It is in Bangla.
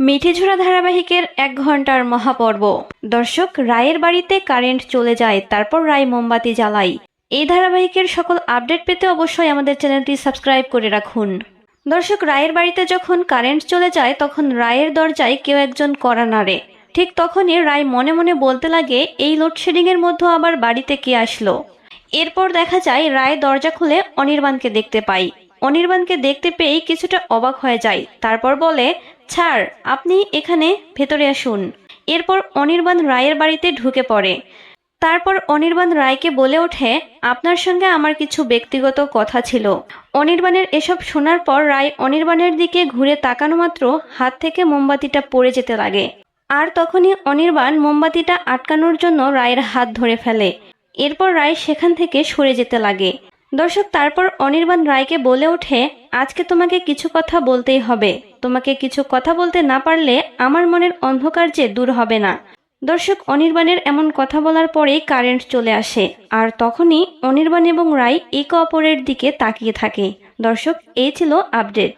মিঠিঝুরা ধারাবাহিকের 1 ঘন্টার মহাপর্ব। দর্শক, রায়ের বাড়িতে কারেন্ট চলে যায়, তারপর রায় মোমবাতি জ্বালায়। এই ধারাবাহিকের সকল আপডেট পেতে অবশ্যই আমাদের চ্যানেলটি সাবস্ক্রাইব করে রাখুন। দর্শক, রায়ের বাড়িতে যখন কারেন্ট চলে যায় তখন রায়ের দরজায় কেউ একজন কড়া নাড়ে। ঠিক তখনই রায় মনে মনে বলতে লাগে, এই লোডশেডিংয়ের মধ্যে আবার বাড়িতে কে আসলো। এরপর দেখা যায় রায় দরজা খুলে অনির্বাণকে দেখতে পায়। অনির্বাণকে দেখতে পেয়েই কিছুটা অবাক হয়ে যায়। তারপর বলে, স্যার, আপনি এখানে, ভেতরে আসুন। এরপর অনির্বাণ রায়ের বাড়িতে ঢুকে পড়ে। তারপর অনির্বাণ রায়কে বলে ওঠে, আপনার সঙ্গে আমার কিছু ব্যক্তিগত কথা ছিল। অনির্বাণের এসব শোনার পর রায় অনির্বাণের দিকে ঘুরে তাকানো মাত্র হাত থেকে মোমবাতিটা পড়ে যেতে লাগে। আর তখনই অনির্বাণ মোমবাতিটা আটকানোর জন্য রায়ের হাত ধরে ফেলে। এরপর রায় সেখান থেকে সরে যেতে লাগে। দর্শক, তারপর অনির্বাণ রায়কে বলে ওঠে, আজকে তোমাকে কিছু কথা বলতেই হবে। তোমাকে কিছু কথা বলতে না পারলে আমার মনের অন্ধকার যে দূর হবে না। দর্শক, অনির্বাণের এমন কথা বলার পরেই কারেন্ট চলে আসে। আর তখনই অনির্বাণ এবং রায় একে অপরের দিকে তাকিয়ে থাকে। দর্শক, এই ছিল আপডেট।